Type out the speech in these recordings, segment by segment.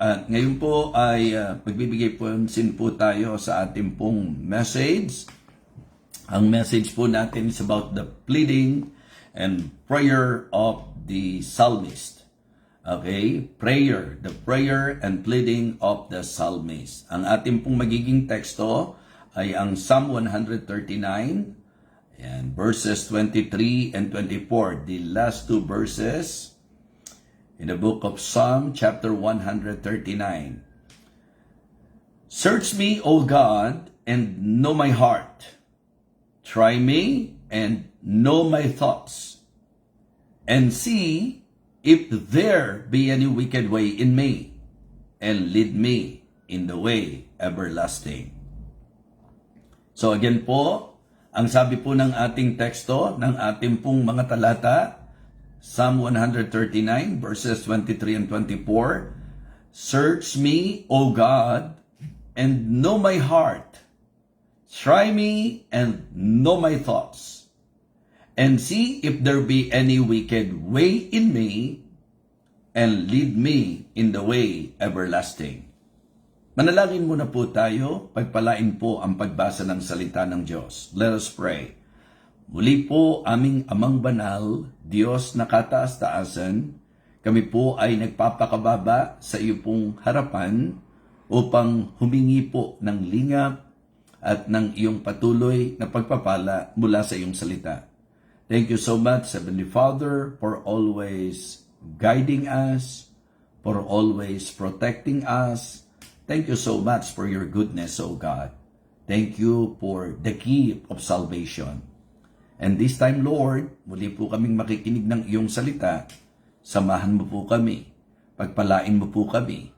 At ngayon po ay pagbibigay pansin po tayo sa ating pong message. Ang message po natin is about the pleading and prayer of the psalmist. Okay? The prayer and pleading of the psalmist. Ang ating pong magiging teksto ay ang Psalm 139, and verses 23 and 24. The last two verses in the book of Psalm, chapter 139. Search me, O God, and know my heart. Try me and know my thoughts. And see if there be any wicked way in me, and lead me in the way everlasting. So again po, ang sabi po ng ating teksto, ng ating pong mga talata, Psalm 139 verses 23 and 24, Search me, O God, and know my heart. Try me and know my thoughts. And see if there be any wicked way in me, and lead me in the way everlasting. Manalangin muna po tayo, pagpalain po ang pagbasa ng salita ng Diyos. Let us pray. Muli po aming Amang Banal, Diyos na kataas-taasan, kami po ay nagpapakababa sa iyo pong harapan upang humingi po ng lingap at ng iyong patuloy na pagpapala mula sa iyong salita. Thank you so much, Heavenly Father, for always guiding us, for always protecting us. Thank you so much for your goodness, O God. Thank you for the key of salvation. And this time, Lord, muli po kaming makikinig ng iyong salita. Samahan mo po kami. Pagpalain mo po kami.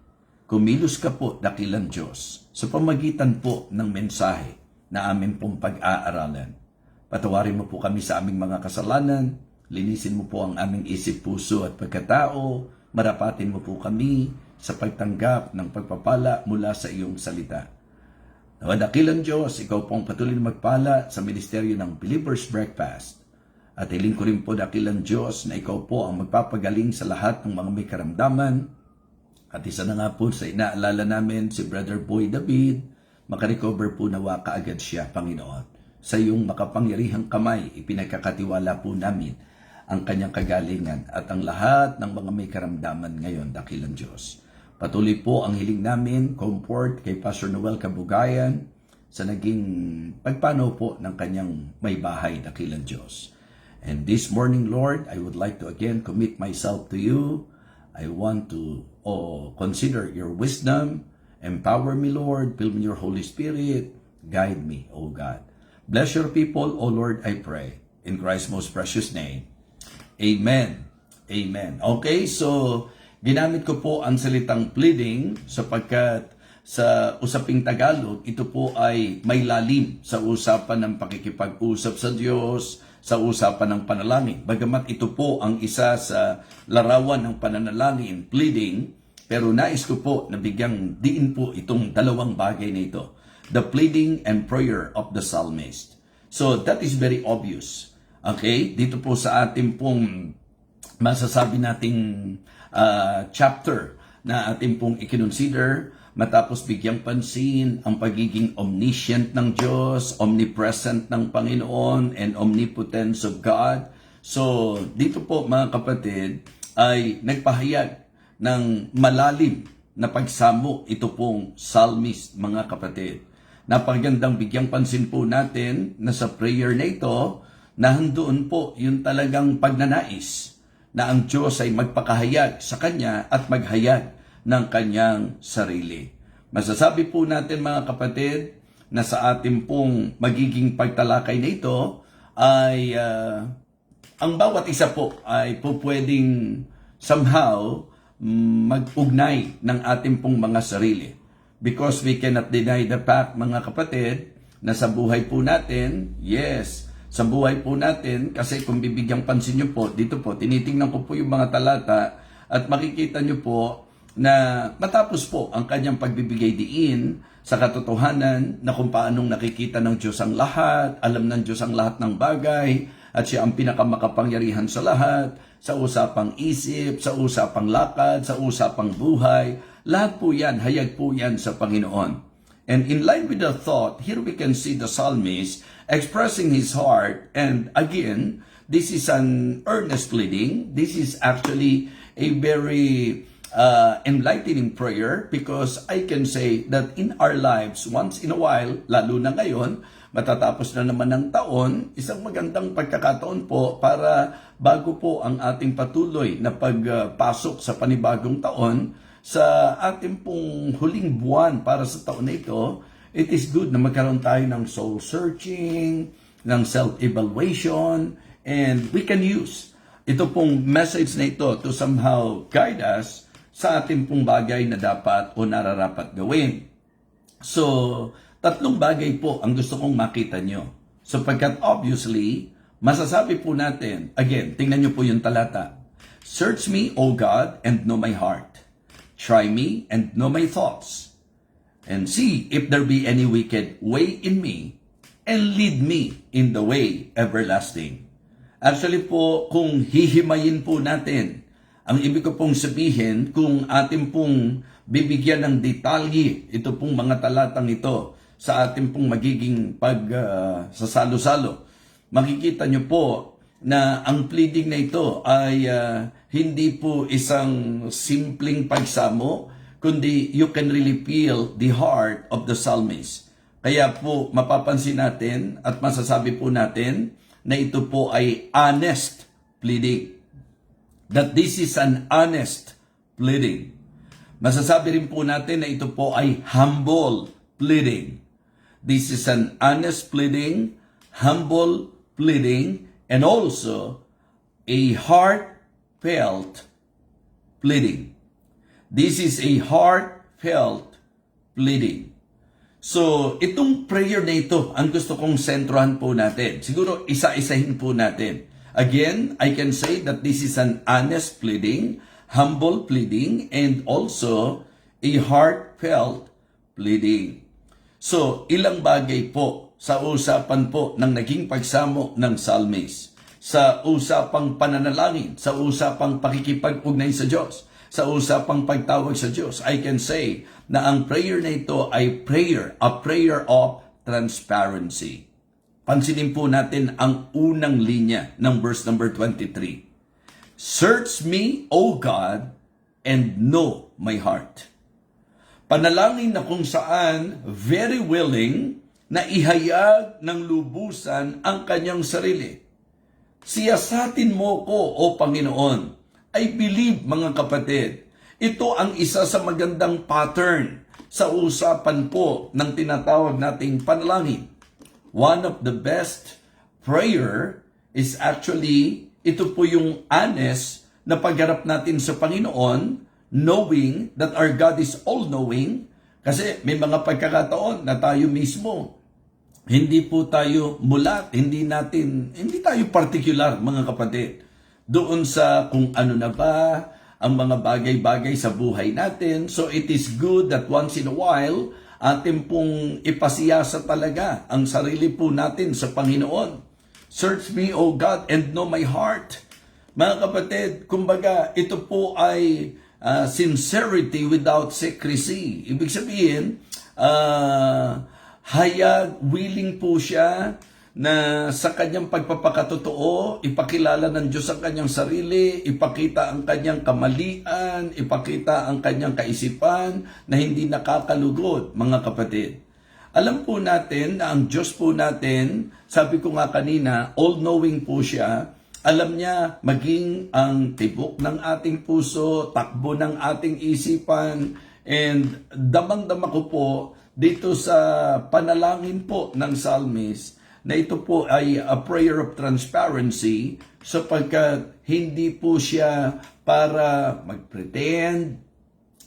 Kumilos ka po, dakilang Diyos, sa pamagitan po ng mensahe na amin pong pag-aaralan. Patawarin mo po kami sa aming mga kasalanan. Linisin mo po ang aming isip, puso at pagkatao. Marapatin mo po kami sa pagtanggap ng pagpapala mula sa iyong salita. Dakilang Diyos, ikaw pong patuloy na magpala sa ministeryo ng Believer's Breakfast. At hiling ko rin po, dakilang Diyos, na ikaw po ang magpapagaling sa lahat ng mga may karamdaman. At isa na nga po sa inaalala namin, si Brother Boy David, makarecover po nawa kaagad siya, Panginoon. Sa iyong makapangyarihang kamay, ipinagkakatiwala po namin ang kanyang kagalingan at ang lahat ng mga may karamdaman ngayon, dakilang Diyos. Patuloy po ang hiling namin, comfort kay Pastor Noel Kabugayan sa naging pagpanaw po ng kanyang may bahay, dakilang Diyos. And this morning, Lord, I would like to again commit myself to you. I want to consider your wisdom. Empower me, Lord. Fill me your Holy Spirit. Guide me, O God. Bless your people, O Lord, I pray. In Christ's most precious name. Amen. Amen. Okay, so ginamit ko po ang salitang pleading sapagkat sa usaping Tagalog, ito po ay may lalim sa usapan ng pakikipag-usap sa Diyos, sa usapan ng panalangin. Bagamat ito po ang isa sa larawan ng pananalangin, pleading, pero nais ko po na bigyang diin po itong dalawang bagay na ito. The pleading and prayer of the psalmist. So that is very obvious. Okay? Dito po sa ating pong masasabi nating chapter na ating pong ikinonsider matapos bigyang pansin ang pagiging omniscient ng Diyos, omnipresent ng Panginoon, and omnipotence of God. So, dito po mga kapatid ay nagpahayag ng malalim na pagsamo ito pong psalmist, mga kapatid. Napagandang bigyang pansin po natin na sa prayer na ito, nahandoon po yung talagang pagnanais na ang Diyos ay magpakahayag sa Kanya at maghayag ng Kanyang sarili. Masasabi po natin mga kapatid na sa ating pong magiging pagtalakay na ito ay ang bawat isa po ay po pwedeng somehow mag-ugnay ng ating pong mga sarili. Because we cannot deny the fact mga kapatid na sa buhay po natin, yes, sa buhay po natin, kasi kung bibigyang pansin nyo po, dito po, tinitingnan ko po yung mga talata at makikita nyo po na matapos po ang kanyang pagbibigay diin sa katotohanan na kung paanong nakikita ng Diyos ang lahat, alam ng Diyos ang lahat ng bagay, at siya ang pinakamakapangyarihan sa lahat, sa usapang isip, sa usapang lakad, sa usapang buhay, Lahat po yan, hayag po yan sa Panginoon. And in line with the thought, here we can see the psalmist expressing his heart. And again, this is an earnest pleading. This is actually a very enlightening prayer, because I can say that in our lives, once in a while, lalo na ngayon, matatapos na naman ng taon, isang magandang pagkakataon po para bago po ang ating patuloy na pagpasok sa panibagong taon, sa ating pong huling buwan para sa taon na ito, it is good na magkaroon tayo ng soul searching, ng self-evaluation, and we can use ito pong message na ito to somehow guide us sa ating pong bagay na dapat o nararapat gawin. So, tatlong bagay po ang gusto kong makita nyo. Sapagkat obviously, masasabi po natin, again, tingnan nyo po yung talata. Search me, O God, and know my heart. Try me and know my thoughts, and see if there be any wicked way in me, and lead me in the way everlasting. Actually po, kung hihimayin po natin, ang ibig ko pong sabihin, kung atin pong bibigyan ng detalye, ito pong mga talatang ito, sa atin pong magiging sasalo-salo, makikita nyo po na ang pleading na ito ay hindi po isang simpleng pagsamo, kundi you can really feel the heart of the psalmist. Kaya po mapapansin natin at masasabi po natin na ito po ay honest pleading. That this is an honest pleading. Masasabi rin po natin na ito po ay humble pleading. This is an honest pleading, humble pleading, and also a heartfelt pleading. This is a heartfelt pleading. So, itong prayer na ito, ang gusto kong sentrohan po natin. Siguro, isa-isahin po natin. Again, I can say that this is an honest pleading, humble pleading, and also a heartfelt pleading. So, ilang bagay po sa usapan po ng naging pagsamo ng psalmist, sa usapang pananalangin, sa usapang pakikipag-ugnay sa Diyos, sa usapang pagtawag sa Diyos, I can say na ang prayer na ito ay a prayer of transparency. Pansinin po natin ang unang linya ng verse number 23. Search me, O God, and know my heart. Panalangin na kung saan very willing na ihayag ng lubusan ang kanyang sarili. Siyasatin mo ko, O Panginoon. I believe, mga kapatid, ito ang isa sa magandang pattern sa usapan po ng tinatawag nating panalangin. One of the best prayer is actually, ito po yung honest na pagharap natin sa Panginoon, knowing that our God is all-knowing, kasi may mga pagkakataon na tayo mismo, hindi po tayo mulat, hindi tayo particular, mga kapatid, doon sa kung ano na ba ang mga bagay-bagay sa buhay natin. So it is good that once in a while, atin pong ipasiyasa talaga ang sarili po natin sa Panginoon. Search me, O God, and know my heart. Mga kapatid, kumbaga, ito po ay sincerity without secrecy. Ibig sabihin, hayag, willing po siya na sa kanyang pagpapakatotoo, ipakilala ng Diyos ang kanyang sarili, ipakita ang kanyang kamalian, ipakita ang kanyang kaisipan na hindi nakakalugod, mga kapatid. Alam po natin na ang Diyos po natin, sabi ko nga kanina, all-knowing po siya. Alam niya maging ang tibok ng ating puso, takbo ng ating isipan, and damang-dama ko po dito sa panalangin po ng psalmist na ito po ay a prayer of transparency, sapagkat hindi po siya para mag-pretend,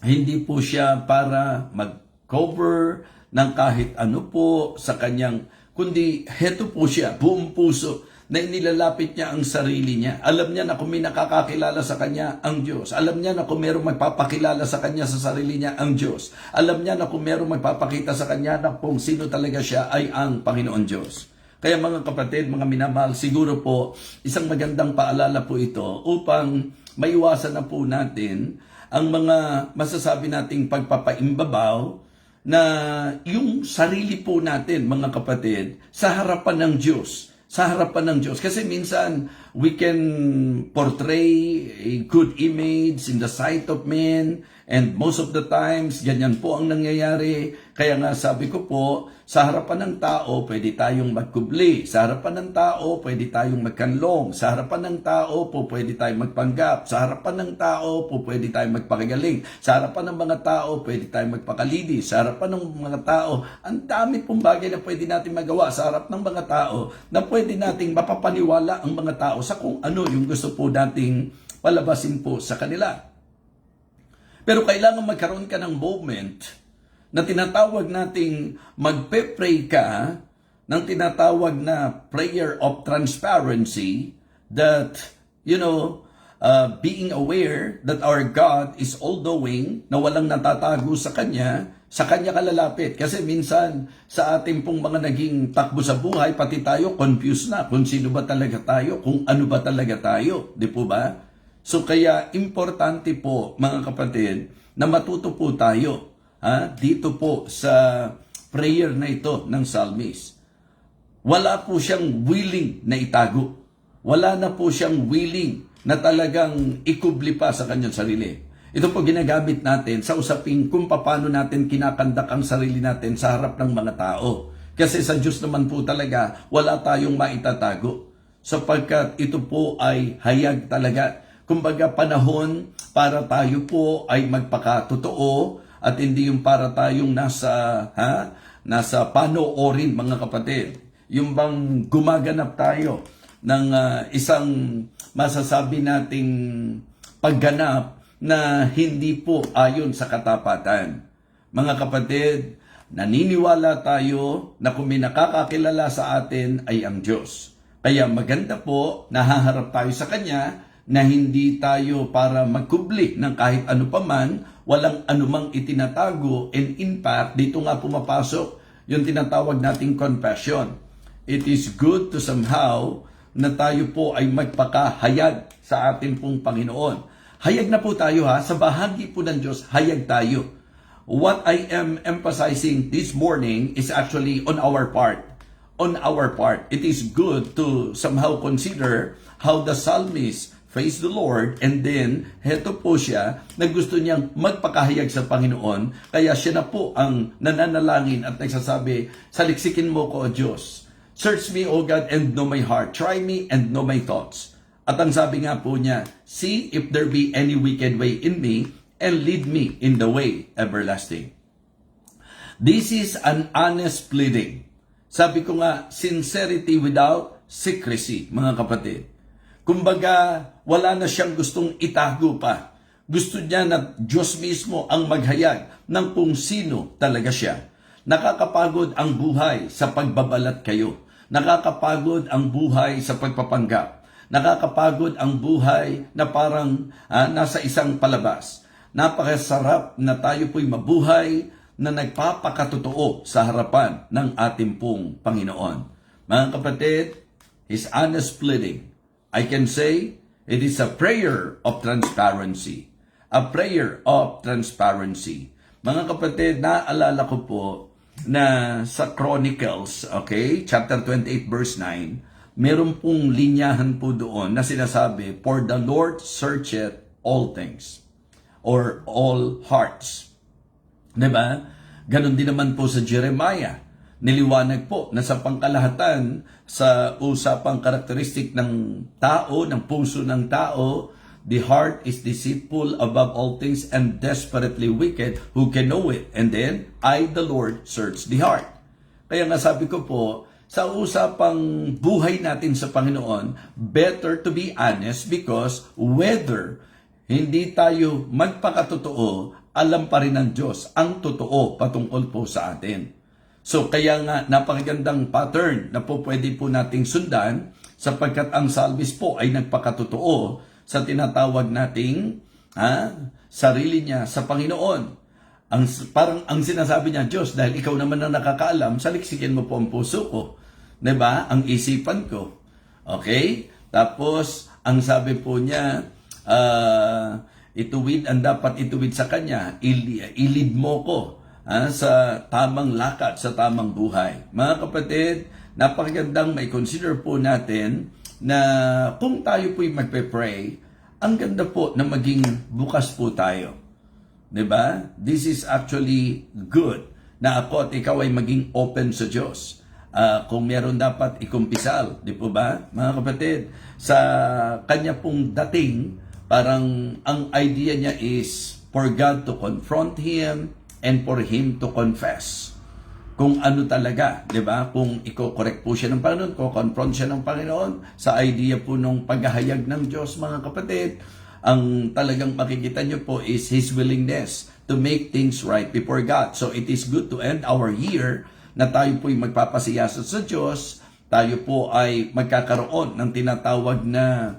hindi po siya para mag-cover ng kahit ano po sa kanyang, kundi heto po siya, buong puso, na inilalapit niya ang sarili niya. Alam niya na kung may nakakakilala sa kanya, ang Diyos. Alam niya na kung mayroong magpapakilala sa kanya sa sarili niya, ang Diyos. Alam niya na kung mayroong magpapakita sa kanya na kung sino talaga siya ay ang Panginoon Diyos. Kaya mga kapatid, mga minamahal, siguro po, isang magandang paalala po ito upang maiwasan na po natin ang mga masasabi nating pagpapaimbabaw na yung sarili po natin, mga kapatid, sa harapan ng Diyos. Sa harapan ng Diyos. Kasi minsan, we can portray a good image in the sight of men, and most of the times, ganyan po ang nangyayari. Kaya nga sabi ko po, sa harapan ng tao, pwede tayong magkubli. Sa harapan ng tao, pwede tayong magkanlong. Sa harapan ng tao, po pwede tayong magpanggap. Sa harapan ng tao, po pwede tayong magpakagaling. Sa harapan ng mga tao, pwede tayong magpakalidi. Sa harapan ng mga tao, ang dami pong bagay na pwede natin magawa sa harap ng mga tao na pwede nating mapapaniwala ang mga tao sa kung ano yung gusto po nating palabasin po sa kanila. Pero kailangan magkaroon ka ng moment na tinatawag nating magpe-pray ka ng tinatawag na prayer of transparency, that, being aware that our God is all-knowing, na walang natatago sa Kanya ka lalapit. Kasi minsan, sa ating pong mga naging takbo sa buhay, pati tayo confused na kung sino ba talaga tayo, kung ano ba talaga tayo. Di po ba? So kaya importante po, mga kapatid, na matuto po tayo dito po sa prayer na ito ng psalmist. Wala po siyang willing na itago. Wala na po siyang willing na talagang ikubli pa sa kanyang sarili. Ito po ginagamit natin sa usaping kung paano natin kinakandak ang sarili natin sa harap ng mga tao. Kasi sa Diyos naman po talaga, wala tayong maitatago. Sapagkat ito po ay hayag talaga. Kumbaga panahon para tayo po ay magpakatotoo at hindi yung para tayong nasa panoorin, mga kapatid. Yung bang gumaganap tayo ng isang masasabi nating pagganap na hindi po ayon sa katapatan. Mga kapatid, naniniwala tayo na kung may nakakakilala sa atin ay ang Diyos. Kaya maganda po, nahaharap tayo sa Kanya, na hindi tayo para magkubli ng kahit ano paman, walang anumang itinatago, and in fact, dito nga pumapasok yung tinatawag nating confession. It is good to somehow na tayo po ay magpakahayag sa ating pong Panginoon. Hayag na po tayo sa bahagi po ng Diyos, hayag tayo. What I am emphasizing this morning is actually on our part. On our part, it is good to somehow consider how the psalmist praise the Lord, and then, heto po siya, na gusto niyang magpakahayag sa Panginoon, kaya siya na po ang nananalangin at nagsasabi, saliksikin mo ko, O Diyos. Search me, O God, and know my heart. Try me and know my thoughts. At ang sabi nga po niya, see if there be any wicked way in me, and lead me in the way everlasting. This is an honest pleading. Sabi ko nga, sincerity without secrecy, mga kapatid. Kumbaga, wala na siyang gustong itago pa. Gusto niya na Diyos mismo ang maghayag ng kung sino talaga siya. Nakakapagod ang buhay sa pagbabalat kayo. Nakakapagod ang buhay sa pagpapanggap. Nakakapagod ang buhay na parang nasa isang palabas. Napakasarap na tayo po'y mabuhay na nagpapakatotoo sa harapan ng ating pong Panginoon. Mga kapatid, His honest pleading, I can say, it is a prayer of transparency. A prayer of transparency. Mga kapatid, naalala ko po na sa Chronicles, chapter 28, verse 9, meron pong linyahan po doon na sinasabi, for the Lord searcheth all things, or all hearts. Diba? Ganon din naman po sa Jeremiah. Niliwanag po na sa pangkalahatan, sa usapang karakteristik ng tao, ng puso ng tao, the heart is deceitful above all things and desperately wicked, who can know it? And then, I, the Lord, search the heart. Kaya nga sabi ko po, sa usapang buhay natin sa Panginoon, better to be honest, because whether hindi tayo magpakatotoo, alam pa rin ng Diyos ang totoo patungkol po sa atin. So kaya nga napakagandang pattern na po pwede po nating sundan, sapagkat ang psalmist po ay nagpakatotoo sa tinatawag nating sarili niya sa Panginoon. Parang ang sinasabi niya, Diyos, dahil ikaw naman ang nakakaalam, saliksikin mo po ang puso ko. Diba? Ang isipan ko. Okay? Tapos, ang sabi po niya, ituwid ang dapat ituwid sa Kanya, ilid mo ko sa tamang lakad, sa tamang buhay. Mga kapatid, napakagandang may consider po natin na kung tayo po'y magpe-pray, ang ganda po na maging bukas po tayo. 'Di ba? This is actually good na ako at ikaw ay maging open sa Diyos. Kung meron dapat ikumpisal, di po ba? Mga kapatid, sa kanya pong dating, parang ang idea niya is for God to confront him and for him to confess. Kung ano talaga, di ba? Kung i-correct po siya ng Panginoon, confront siya ng Panginoon sa idea po ng paghahayag ng Diyos, mga kapatid, ang talagang makikita niyo po is His willingness to make things right before God. So it is good to end our year na tayo po'y magpapasiyasat sa Diyos, tayo po ay magkakaroon ng tinatawag na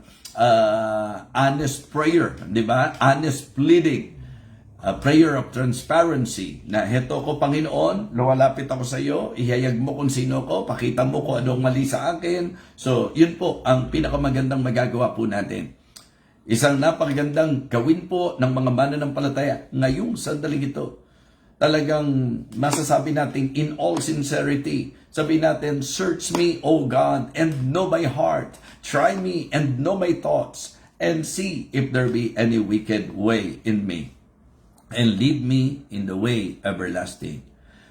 honest prayer, di ba? Honest pleading, prayer of transparency, na heto ko Panginoon, lumalapit ako sa iyo, ihayag mo kung sino ko, pakita mo kung anong mali sa akin. So yun po ang pinakamagandang magagawa po natin. Isang napakagandang gawin po ng mga mananampalataya ngayong sandaling ito. Talagang masasabi natin in all sincerity. Sabi natin, search me, O God, and know my heart. Try me and know my thoughts, and see if there be any wicked way in me, and lead me in the way everlasting.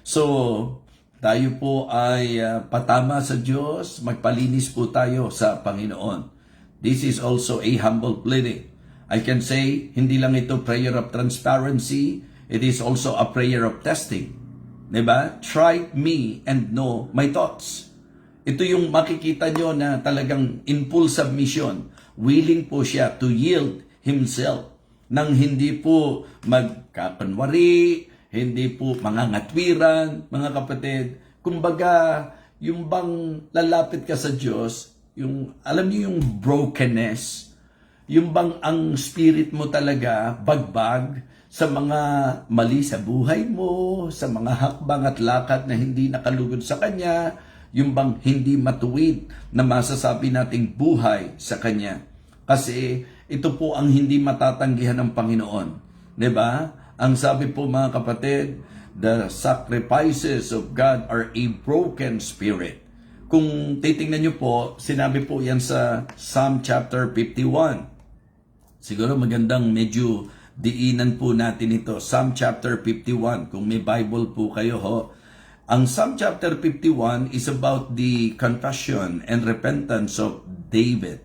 So, tayo po ay patama sa Diyos, magpalinis po tayo sa Panginoon. This is also a humble pleading. I can say, hindi lang ito prayer of transparency, it is also a prayer of testing. Diba? Try me and know my thoughts. Ito yung makikita nyo na talagang in full submission. Willing po siya to yield himself nang hindi po magkapanwari, hindi po mangangatwiran, mga kapatid. Kumbaga, yung bang lalapit ka sa Diyos, yung, alam niyo yung brokenness, yung bang ang spirit mo talaga bagbag sa mga mali sa buhay mo, sa mga hakbang at lakad na hindi nakalugod sa Kanya, yung bang hindi matuwid na masasabi nating buhay sa Kanya. Kasi ito po ang hindi matatanggihan ng Panginoon. Diba? Ang sabi po mga kapatid, the sacrifices of God are a broken spirit. Kung titingnan nyo po, sinabi po yan sa Psalm chapter 51. Siguro magandang medyo diinan po natin ito. Psalm chapter 51, kung may Bible po kayo ho. Ang Psalm chapter 51 is about the confession and repentance of David.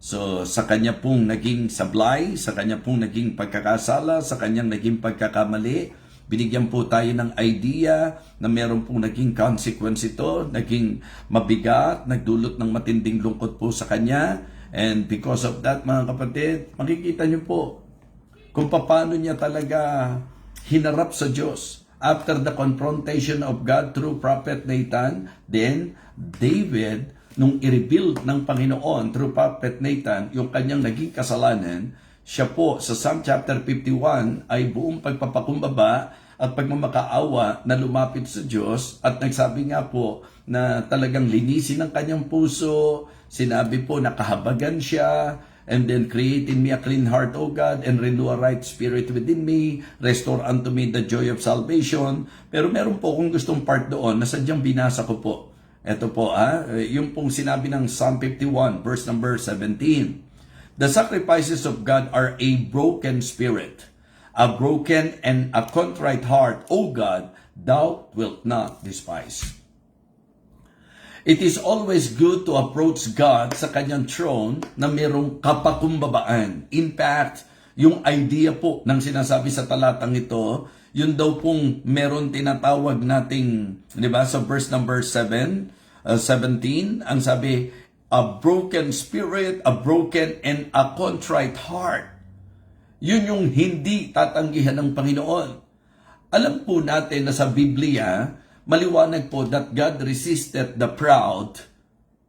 So, sa kanya pong naging sablay, sa kanya pong naging pagkakasala, sa kanyang naging pagkakamali, binigyan po tayo ng idea na meron pong naging consequence ito, naging mabigat, nagdulot ng matinding lungkot po sa kanya. And because of that, mga kapatid, makikita nyo po kung paano niya talaga hinarap sa Diyos. After the confrontation of God through Prophet Nathan, then David, nung i-reveal ng Panginoon through Prophet Nathan yung kanyang naging kasalanan, siya po sa Psalm chapter 51 ay buong pagpapakumbaba at pagmamakaawa na lumapit sa Diyos at nagsabi nga po na talagang linisin ang kanyang puso, sinabi po nakahabagan siya, and then create in me a clean heart, O God, and renew a right spirit within me, restore unto me the joy of salvation. Pero meron po akong gustong part doon na sadyang binasa ko po. Ito po yung pong sinabi ng Psalm 51 verse number 17. The sacrifices of God are a broken spirit, a broken and a contrite heart, O God, thou wilt not despise. It is always good to approach God sa kanyang throne na mayroong kapakumbabaan. In fact, yung idea po ng sinasabi sa talatang ito, yun daw pong meron tinatawag nating, di ba, sa verse number 17, ang sabi, a broken spirit, a broken and a contrite heart. Yun yung hindi tatanggihan ng Panginoon. Alam po natin na sa Biblia, maliwanag po that God resisted the proud,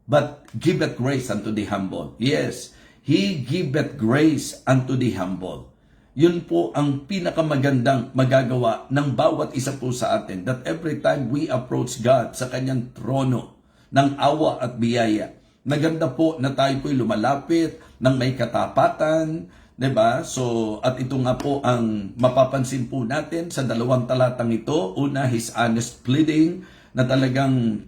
but giveth grace unto the humble. Yes, He giveth grace unto the humble. Yun po ang pinakamagandang magagawa ng bawat isa po sa atin, that every time we approach God sa kanyang trono ng awa at biyaya, naganda po na tayo po'y lumalapit ng may katapatan, 'Diba? So, at ito nga po ang mapapansin po natin sa dalawang talatang ito. Una, his honest pleading na talagang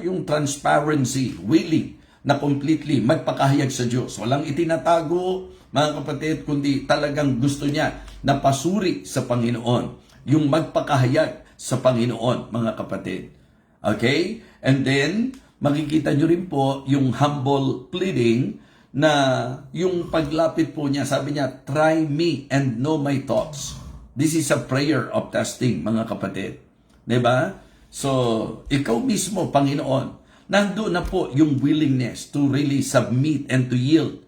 yung transparency, willing na completely magpakahayag sa Diyos. Walang itinatago, mga kapatid, kundi talagang gusto niya na pasuri sa Panginoon. Yung magpakahayag sa Panginoon, mga kapatid. Okay? And then, makikita nyo rin po yung humble pleading na yung paglapit po niya, sabi niya, try me and know my thoughts. This is a prayer of testing, mga kapatid. Diba? So, ikaw mismo, Panginoon, nandoon na po yung willingness to really submit and to yield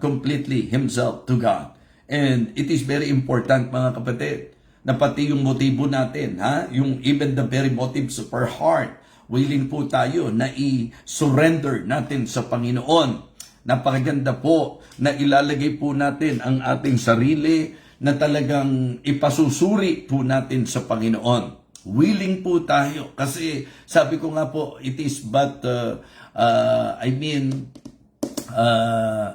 completely himself to God. And it is very important, mga kapatid, na pati yung motibo natin, yung even the very motives of our heart, willing po tayo na i-surrender natin sa Panginoon. Napakaganda po na ilalagay po natin ang ating sarili na talagang ipasusuri po natin sa Panginoon. Willing po tayo kasi sabi ko nga po, it is but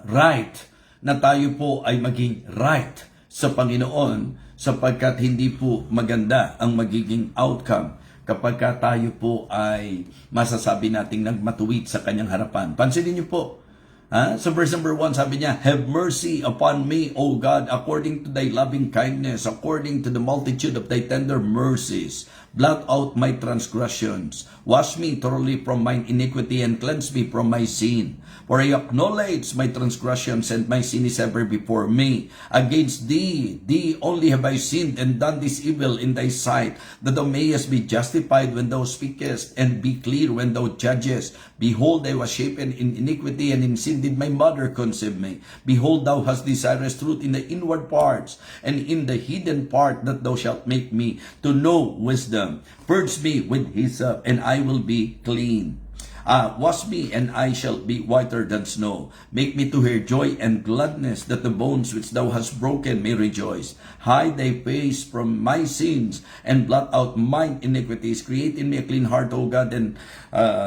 right na tayo po ay maging right sa Panginoon sapagkat hindi po maganda ang magiging outcome kapag tayo po ay masasabi nating nagmatuwid sa kanyang harapan. Pansinin niyo po, so verse number 1, sabi niya, have mercy upon me, O God, according to thy loving kindness, according to the multitude of thy tender mercies. Blot out my transgressions. Wash me thoroughly from mine iniquity and cleanse me from my sin. For I acknowledge my transgressions and my sin is ever before me. Against thee only have I sinned and done this evil in thy sight, that thou mayest be justified when thou speakest and be clear when thou judgest. Behold, I was shapen in iniquity, and in sin did my mother conceive me. Behold, thou hast desirous truth in the inward parts, and in the hidden part that thou shalt make me to know wisdom. Purge me with hyssop, and I will be clean. Wash me, and I shall be whiter than snow. Make me to hear joy and gladness, that the bones which thou hast broken may rejoice. Hide thy face from my sins, and blot out mine iniquities. Create in me a clean heart, O God, and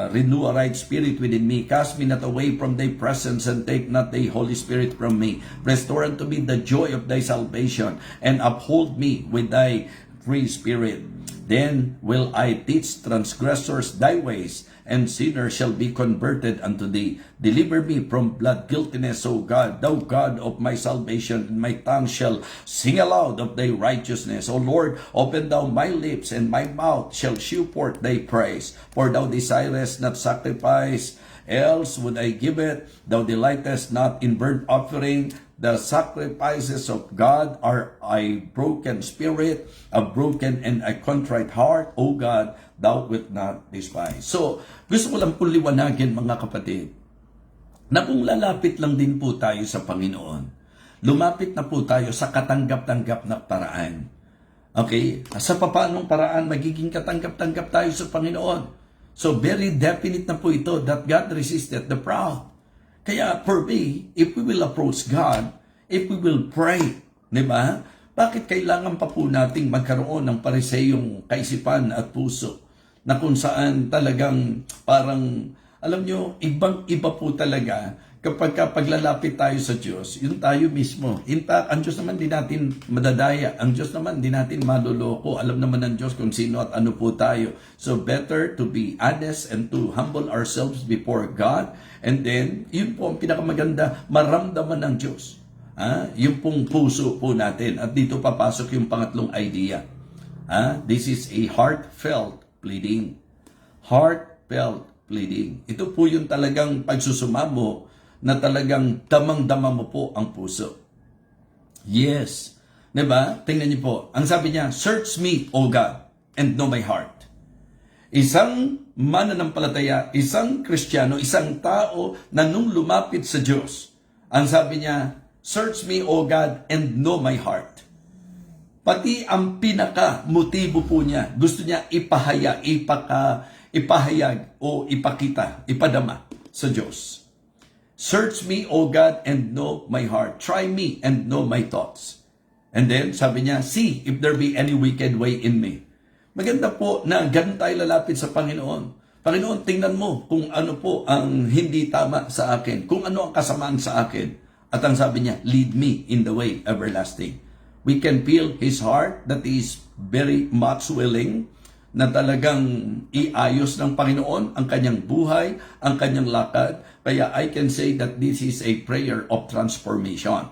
renew a right spirit within me. Cast me not away from thy presence, and take not thy Holy Spirit from me. Restore unto me the joy of thy salvation, and uphold me with thy free spirit. Then will I teach transgressors thy ways, and sinners shall be converted unto thee. Deliver me from blood guiltiness, O God, thou God of my salvation, and my tongue shall sing aloud of thy righteousness. O Lord, open thou my lips, and my mouth shall shew forth thy praise. For thou desirest not sacrifice, else would I give it. Thou delightest not in burnt offering. The sacrifices of God are a broken spirit, a broken and a contrite heart. O God, thou wilt not despise. So, gusto ko lang po liwanagin, mga kapatid, na kung lalapit lang din po tayo sa Panginoon, lumapit na po tayo sa katanggap-tanggap na paraan. Okay? Sa paanong paraan magiging katanggap-tanggap tayo sa Panginoon? So, very definite na po ito that God resisted the proud. Kaya, for me, if we will approach God, if we will pray, di ba? Bakit kailangan pa po nating magkaroon ng pariseyong kaisipan at puso na kung saan talagang parang, alam nyo, ibang-iba po talaga kapag paglalapit tayo sa Diyos, yun tayo mismo. In fact, ang Diyos naman di natin madadaya. Ang Diyos naman di natin maluloko. Alam naman ng Diyos kung sino at ano po tayo. So better to be honest and to humble ourselves before God. And then, yun po ang pinakamaganda, maramdaman ng Diyos. Yung pong puso po natin. At dito papasok yung pangatlong idea. This is a heartfelt pleading. Heartfelt pleading. Ito po yung talagang pagsusumamo na talagang damang-dama mo po ang puso. Yes. Diba? Tingnan niyo po. Ang sabi niya, search me, O God, and know my heart. Isang mananampalataya, isang Kristiyano, isang tao na nung lumapit sa Diyos, ang sabi niya, search me, O God, and know my heart. Pati ang pinaka-motibo po niya, gusto niya ipahayag o ipakita, ipadama sa Diyos. Search me, O God, and know my heart. Try me and know my thoughts. And then, sabi niya, see if there be any wicked way in me. Maganda po na ganun tayo lalapit sa Panginoon. Panginoon, tingnan mo kung ano po ang hindi tama sa akin, kung ano ang kasamaan sa akin. At ang sabi niya, lead me in the way everlasting. We can feel His heart that He is very much willing na talagang iayos ng Panginoon ang kanyang buhay, ang kanyang lakad. Kaya I can say that this is a prayer of transformation.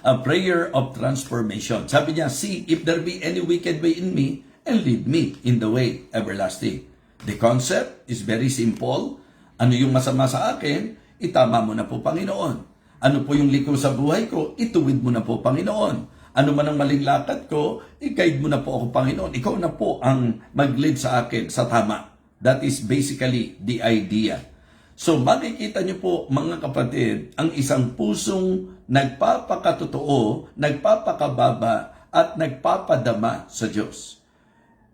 A prayer of transformation. Sabi niya, see if there be any wicked way in me and lead me in the way everlasting. The concept is very simple. Ano yung masama sa akin, itama mo na po, Panginoon. Ano po yung liko sa buhay ko, ituwid mo na po, Panginoon. Ano man ang maling lakad ko, i-guide mo na po ako, Panginoon. Ikaw na po ang mag-lead sa akin sa tama. That is basically the idea. So makikita niyo po, mga kapatid, ang isang pusong nagpapakatotoo, nagpapakababa, at nagpapadama sa Diyos.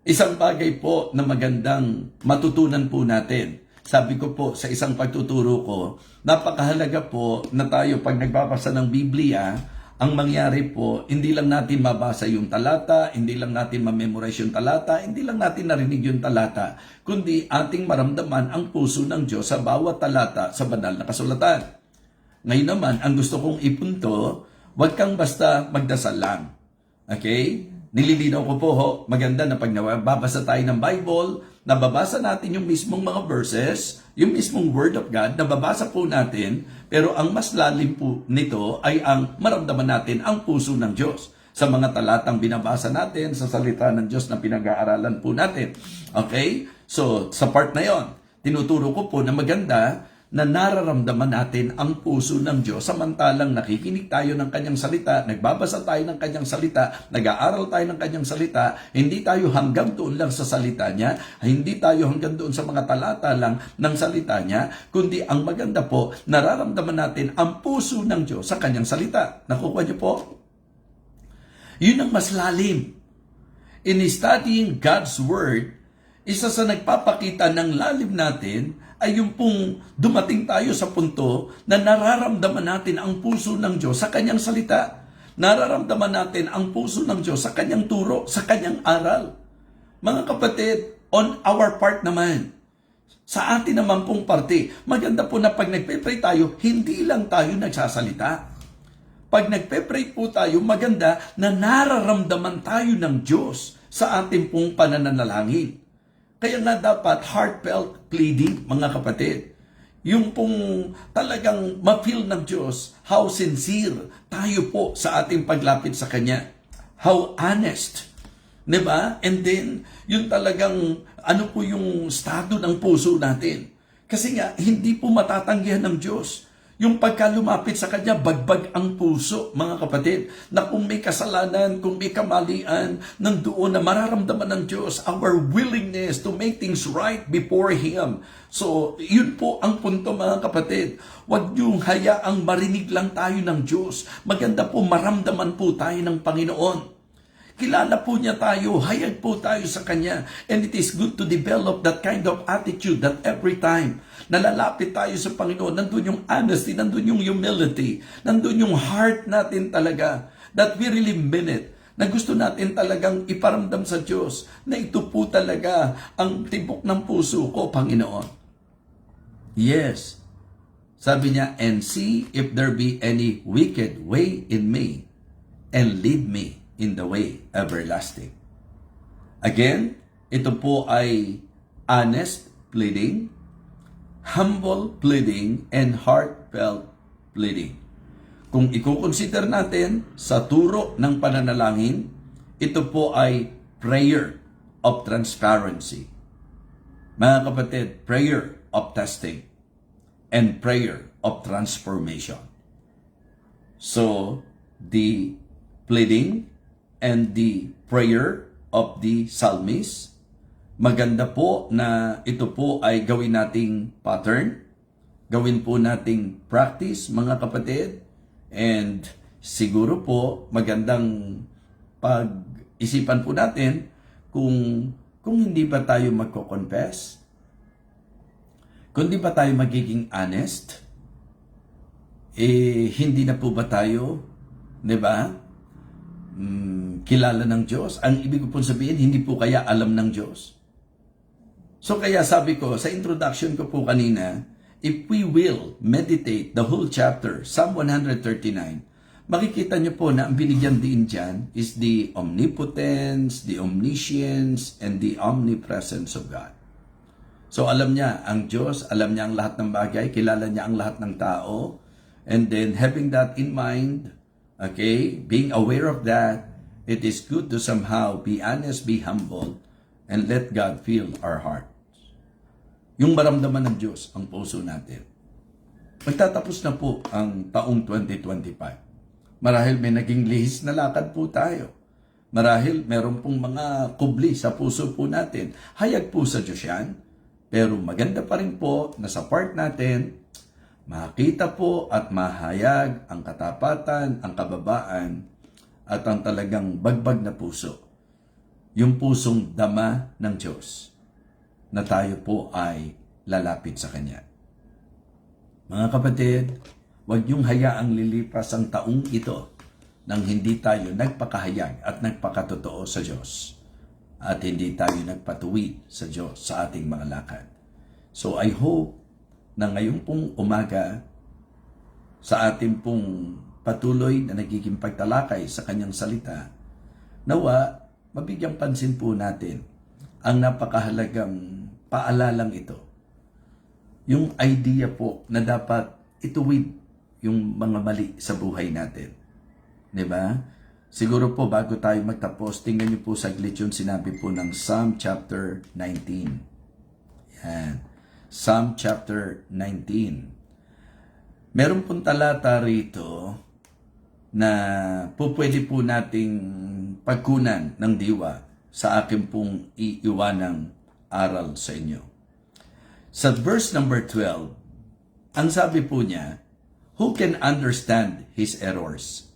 Isang bagay po na magandang matutunan po natin. Sabi ko po sa isang pagtuturo ko, napakahalaga po na tayo pag nagbabasa ng Biblia, ang mangyari po, hindi lang natin mabasa yung talata, hindi lang natin ma-memorize yung talata, hindi lang natin narinig yung talata, kundi ating maramdaman ang puso ng Diyos sa bawat talata sa banal na kasulatan. Ngayon naman, ang gusto kong ipunto, huwag kang basta magdasal lang. Okay? Nililinaw ko po maganda na pag nababasa tayo ng Bible, nababasa natin yung mismong mga verses, yung mismong Word of God, nababasa po natin, pero ang mas lalim po nito ay ang maramdaman natin ang puso ng Diyos sa mga talatang binabasa natin, sa salita ng Diyos na pinag-aaralan po natin. Okay? So, sa part na yon, tinuturo ko po na maganda na nararamdaman natin ang puso ng Diyos samantalang nakikinig tayo ng Kanyang salita, nagbabasa tayo ng Kanyang salita, nag-aaral tayo ng Kanyang salita, hindi tayo hanggang doon lang sa salita niya, hindi tayo hanggang doon sa mga talata lang ng salita niya, kundi ang maganda po, nararamdaman natin ang puso ng Diyos sa Kanyang salita. Nakukuha niyo po? Yun ang mas lalim. In studying God's Word, isa sa nagpapakita ng lalim natin ay yung pong dumating tayo sa punto na nararamdaman natin ang puso ng Diyos sa Kanyang salita. Nararamdaman natin ang puso ng Diyos sa Kanyang turo, sa Kanyang aral. Mga kapatid, on our part naman, sa atin naman pong parte, maganda po na pag nagpe-pray tayo, hindi lang tayo nagsasalita. Pag nagpe-pray po tayo, maganda na nararamdaman tayo ng Diyos sa ating pong pananalangin. Kaya nga dapat heartfelt pleading, mga kapatid. Yung pong talagang ma-feel ng Diyos, how sincere tayo po sa ating paglapit sa Kanya. How honest. Diba? And then, yung talagang, ano po yung estado ng puso natin. Kasi nga, hindi po matatanggihan ng Diyos. Yung pagkalumapit sa Kanya, bagbag ang puso, mga kapatid, na kung may kasalanan, kung may kamalian, nandoon na mararamdaman ng Diyos our willingness to make things right before Him. So, yun po ang punto, mga kapatid. Huwag niyong hayaang marinig lang tayo ng Diyos. Maganda po, maramdaman po tayo ng Panginoon. Kilala po niya tayo, hayag po tayo sa Kanya. And it is good to develop that kind of attitude that every time nalalapit tayo sa Panginoon, nandun yung honesty, nandun yung humility, nandun yung heart natin talaga, that we really mean it, na gusto natin talagang iparamdam sa Diyos na ito po talaga ang tibok ng puso ko, Panginoon. Yes. Sabi niya, and see if there be any wicked way in me, and lead me in the way everlasting. Again, ito po ay honest pleading, humble pleading, and heartfelt pleading. Kung i-consider natin sa turo ng pananalangin, ito po ay prayer of transparency. Mga kapatid, prayer of testing and prayer of transformation. So, the pleading and the prayer of the psalmist, maganda po na ito po ay gawin nating pattern, gawin po nating practice, mga kapatid, and siguro po magandang pag-isipan po natin kung hindi ba tayo magko-confess, kung hindi ba tayo magiging honest, hindi na po ba tayo, di ba? Kilala ng Diyos. Ang ibig ko pong sabihin, hindi po kaya alam ng Diyos. So kaya sabi ko, sa introduction ko po kanina, if we will meditate the whole chapter, Psalm 139, makikita nyo po na ang binigyan din dyan is the omnipotence, the omniscience, and the omnipresence of God. So alam niya ang Diyos, alam niya ang lahat ng bagay, kilala niya ang lahat ng tao, and then having that in mind, okay, being aware of that, it is good to somehow be honest, be humble, and let God fill our heart. Yung maramdaman ng Diyos ang puso natin. Magtatapos na po ang taong 2025. Marahil may naging lihis na lakad po tayo. Marahil meron pong mga kubli sa puso po natin. Hayag po sa Diyos yan. Pero maganda pa rin po na sa part natin, makita po at mahayag ang katapatan, ang kababaan, at ang talagang bagbag na puso. Yung pusong dama ng Diyos na tayo po ay lalapit sa Kanya. Mga kapatid, huwag niyong hayaang lilipas ang taong ito nang hindi tayo nagpakahayag at nagpakatotoo sa Diyos at hindi tayo nagpatuwid sa Diyos sa ating mga lakad. So I hope na ngayon pong umaga sa ating pong patuloy na nagiging pagtalakay sa Kanyang salita, nawa mabigyang pansin po natin ang napakahalagang paalalang ito. Yung idea po na dapat ituwid yung mga mali sa buhay natin. Diba? Siguro po bago tayo magtapos, tingnan niyo po saglit yung sinabi po ng Psalm chapter 19. Yan. Psalm chapter 19. Meron pong talata rito na po pwede po nating pagkunan ng diwa sa akin pong iiwanang aral sa inyo. Sa verse number 12, ang sabi po niya, who can understand his errors?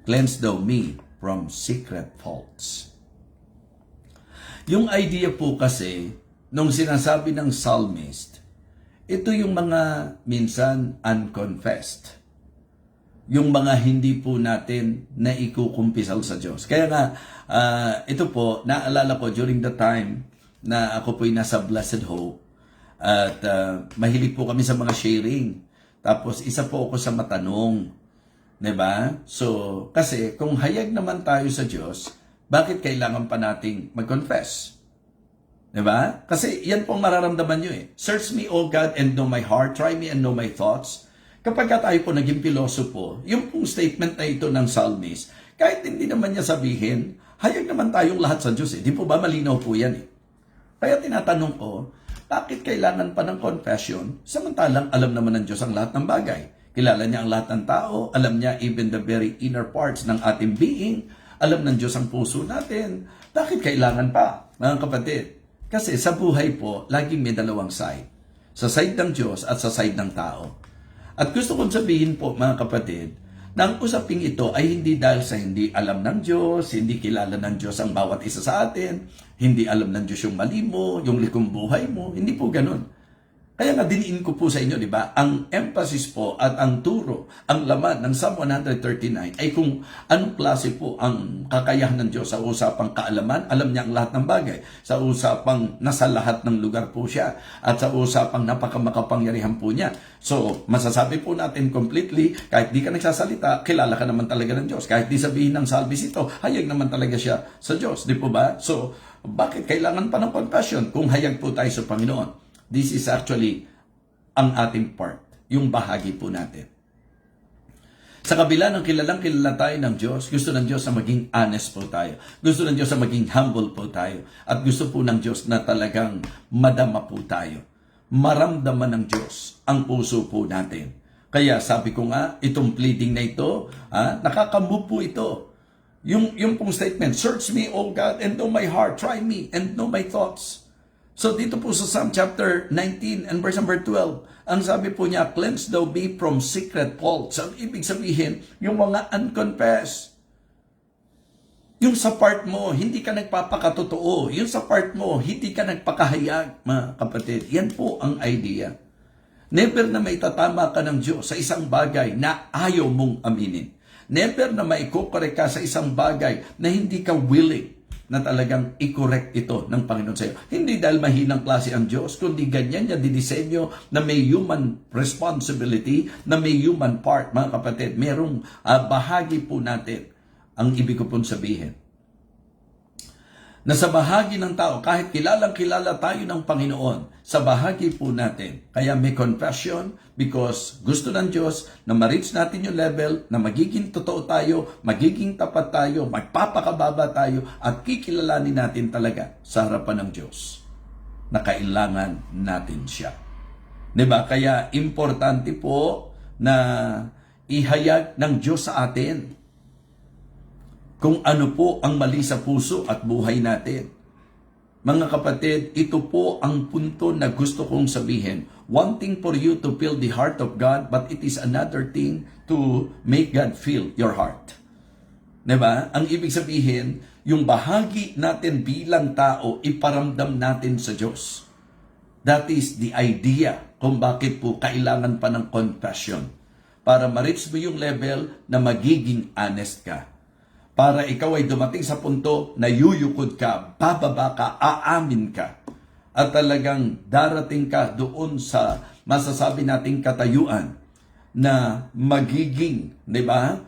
Cleanse thou me from secret faults. Yung idea po kasi, nung sinasabi ng psalmist, ito yung mga minsan unconfessed. Yung mga hindi po natin na ikukumpisal sa Diyos. Kaya nga, ito po, naalala ko during the time na ako po'y nasa Blessed Hope at mahilig po kami sa mga sharing. Tapos isa po ako sa matanong. Diba? So, kasi kung hayag naman tayo sa Diyos, bakit kailangan pa nating mag-confess? Diba? Kasi yan pong mararamdaman nyo eh. Search me, O God, and know my heart. Try me and know my thoughts. Kapag tayo po naging pilosopo, yung pong statement na ito ng psalmist, kahit hindi naman niya sabihin, hayag naman tayong lahat sa Diyos eh. Di po ba malinaw po yan eh. Kaya tinatanong ko, bakit kailangan pa ng confession? Samantalang alam naman ng Diyos ang lahat ng bagay. Kilala niya ang lahat ng tao, alam niya even the very inner parts ng ating being, alam ng Diyos ang puso natin. Bakit kailangan pa, mga kapatid? Kasi sa buhay po, laging may dalawang side. Sa side ng Diyos at sa side ng tao. At gusto kong sabihin po, mga kapatid, na ang usaping ito ay hindi dahil sa hindi alam ng Diyos, hindi kilala ng Diyos ang bawat isa sa atin, hindi alam ng Diyos yung mali mo, yung likong buhay mo, hindi po ganun. Kaya nga diniin ko po sa inyo, di ba? Ang emphasis po at ang turo, ang laman ng Psalm 139 ay kung anong klase po ang kakayahan ng Diyos sa usapang kaalaman. Alam niya ang lahat ng bagay. Sa usapang nasa lahat ng lugar po siya. At sa usapang napakamakapangyarihan po niya. So, masasabi po natin completely, kahit di ka nagsasalita, kilala ka naman talaga ng Diyos. Kahit di sabihin ng salmis ito, hayag naman talaga siya sa Diyos. Di po ba? So, bakit kailangan pa ng compassion kung hayag po tayo sa Panginoon? This is actually ang ating part, yung bahagi po natin. Sa kabila ng kilalang kilala tayo ng Diyos, gusto ng Diyos na maging honest po tayo. Gusto ng Diyos na maging humble po tayo. At gusto po ng Diyos na talagang madama po tayo. Maramdaman ng Diyos ang puso po natin. Kaya sabi ko nga, itong pleading na ito, nakakamove po ito. Yung pong statement, search me, O God, and know my heart. Try me and know my thoughts. So dito po sa Psalm chapter 19 and verse number 12, ang sabi po niya, cleanse thou me from secret faults. Ang ibig sabihin, yung mga unconfessed. Yung sa part mo, hindi ka nagpapakatotoo. Yung sa part mo, hindi ka nagpakahayag, mga kapatid. Yan po ang idea. Never na may tatama ka ng Diyos sa isang bagay na ayaw mong aminin. Never na maikokore ka sa isang bagay na hindi ka willing na talagang i-correct ito ng Panginoon sa iyo. Hindi dahil mahinang klase ang Diyos, kundi ganyan niya didisenyo na may human responsibility, na may human part. Mga kapatid, merong bahagi po natin ang ibig ko pong sabihin. Na sa bahagi ng tao, kahit kilalang-kilala tayo ng Panginoon, sa bahagi po natin, kaya may confession because gusto ng Diyos na ma-reach natin yung level na magiging totoo tayo, magiging tapat tayo, magpapakababa tayo, at kikilalanin natin talaga sa harapan ng Diyos na kailangan natin siya. Diba? Kaya importante po na ihayag ng Diyos sa atin kung ano po ang mali sa puso at buhay natin. Mga kapatid, ito po ang punto na gusto kong sabihin. One thing for you to feel the heart of God, but it is another thing to make God feel your heart. Diba? Ang ibig sabihin, yung bahagi natin bilang tao, iparamdam natin sa Diyos. That is the idea kung bakit po kailangan pa ng confession. Para ma-reach mo yung level na magiging honest ka. Para ikaw ay dumating sa punto na yuyukod ka, bababa ka, aamin ka. At talagang darating ka doon sa masasabi nating katayuan na magiging, di ba,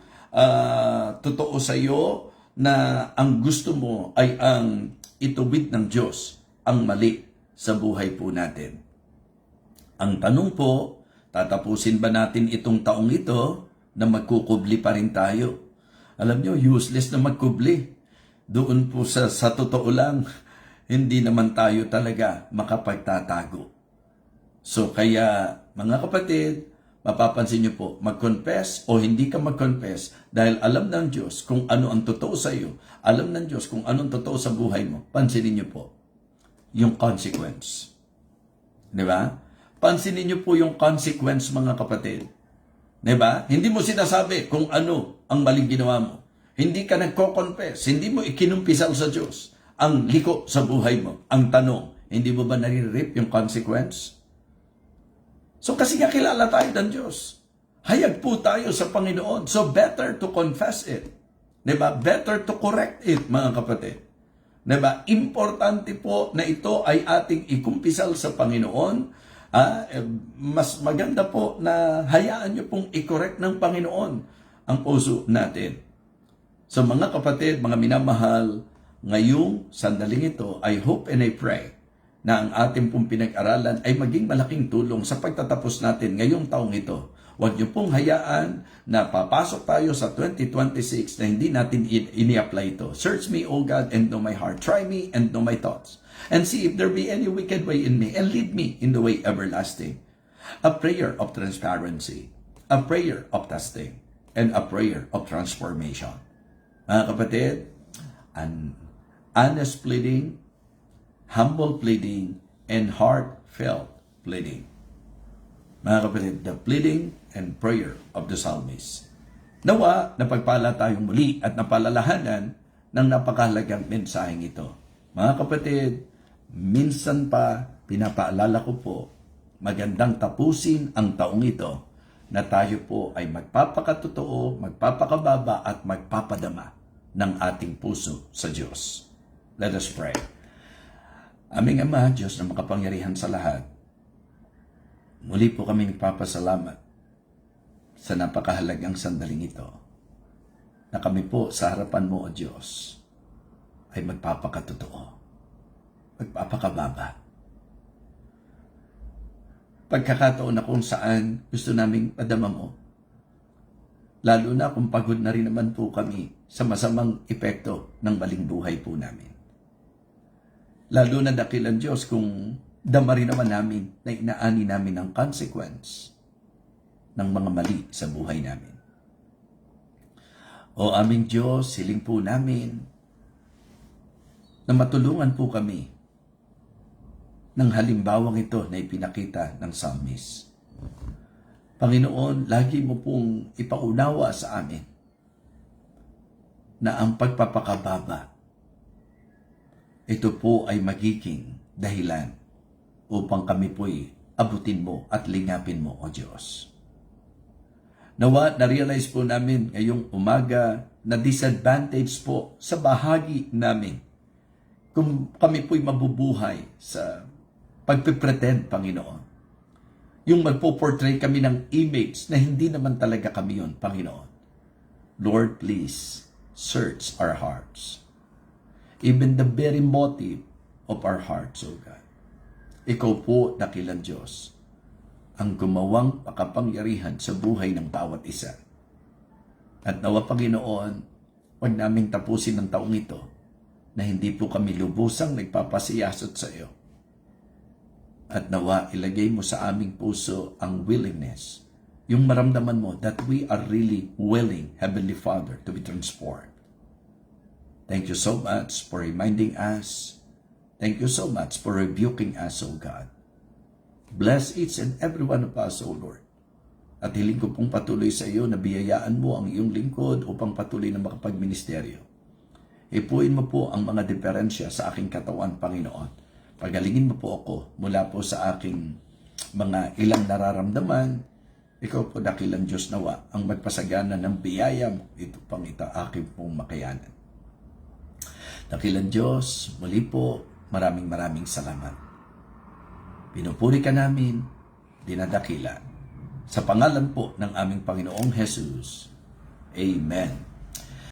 totoo sa iyo na ang gusto mo ay ang ituwid ng Diyos, ang mali sa buhay po natin. Ang tanong po, tatapusin ba natin itong taong ito na magkukubli pa rin tayo? Alam nyo, useless na magkubli. Doon po sa totoo lang, hindi naman tayo talaga makapagtatago. So kaya, mga kapatid, mapapansin nyo po, mag-confess o hindi ka mag-confess dahil alam ng Diyos kung ano ang totoo sa iyo. Alam ng Diyos kung ano ang totoo sa buhay mo. Pansinin nyo po, yung consequence. Di ba? Pansinin nyo po yung consequence, mga kapatid. Diba? Hindi mo sinasabi kung ano ang maling ginawa mo. Hindi ka nagko-confess. Hindi mo ikinumpisal sa Diyos ang liko sa buhay mo. Ang tanong, hindi mo ba nare-reap yung consequence? So kasi nga kilala tayo ng Diyos. Hayag po tayo sa Panginoon. So better to confess it. Diba? Better to correct it, mga kapatid. Diba? Importante po na ito ay ating ikumpisal sa Panginoon. Mas maganda po na hayaan nyo pong i-correct ng Panginoon ang puso natin. So mga kapatid, mga minamahal, ngayong sandaling ito, I hope and I pray na ang ating pong pinag-aralan ay maging malaking tulong sa pagtatapos natin ngayong taong ito. Huwag nyo pong hayaan na papasok tayo sa 2026 na hindi natin ini-apply ito. Search me, O God, and know my heart. Try me and know my thoughts. And see if there be any wicked way in me, and lead me in the way everlasting. A prayer of transparency, a prayer of testing, and a prayer of transformation. Mga kapatid, an honest pleading, humble pleading, and heartfelt pleading. Mga kapatid, the pleading and prayer of the psalmist. Nawa, napagpala tayong muli at napalalahanan ng napakahalagang mensaheng ito. Mga kapatid, minsan pa pinapaalala ko po, magandang tapusin ang taong ito na tayo po ay magpapakatotoo, magpapakababa at magpapadama ng ating puso sa Diyos. Let us pray. Aming Ama, Diyos na makapangyarihan sa lahat, muli po kami nagpapasalamat sa napakahalagang sandaling ito na kami po sa harapan mo, O Diyos, ay magpapakatotoo, magpapakababa. Pagkakataon na kung saan gusto naming padama mo, lalo na kung pagod na rin naman po kami sa masamang epekto ng maling buhay po namin. Lalo na dakilan Diyos kung dama rin naman namin na inaani namin ang consequence ng mga mali sa buhay namin. O aming Diyos, hiling po namin na matulungan po kami ng halimbawang ito na ipinakita ng psalmist. Panginoon, lagi mo pong ipaunawa sa amin na ang pagpapakababa, ito po ay magiging dahilan upang kami po'y abutin mo at lingapin mo, O Diyos. Nawa, na-realize po namin ngayong umaga na disadvantage po sa bahagi namin kung kami po'y mabubuhay sa pagpipretend, Panginoon. Yung magpo-portray kami ng image na hindi naman talaga kami yun, Panginoon. Lord, please, search our hearts. Even the very motive of our hearts, O God. Ikaw po, dakilang Diyos, ang gumawang makapangyarihan sa buhay ng bawat isa. At nawa, Panginoon, huwag naming tapusin ang taong ito na hindi po kami lubusang nagpapasiyasat sa iyo. At nawa, ilagay mo sa aming puso ang willingness, yung maramdaman mo that we are really willing, Heavenly Father, to be transformed. Thank you so much for reminding us. Thank you so much for rebuking us, O God. Bless each and every one of us, O Lord. At hiling ko pong patuloy sa iyo na biyayaan mo ang iyong lingkod upang patuloy na makapagministeryo. Ipuin mo po ang mga diferensya sa aking katawan, Panginoon. Pagalingin mo po ako mula po sa aking mga ilang nararamdaman. Ikaw po, dakilang Diyos, nawa ang magpasagana ng biyaya mo. Ito pang aking pong makayanan. Dakilang Diyos, muli po, maraming salamat. Pinupuri ka namin, dinadakila. Sa pangalan po ng aming Panginoong Jesus. Amen.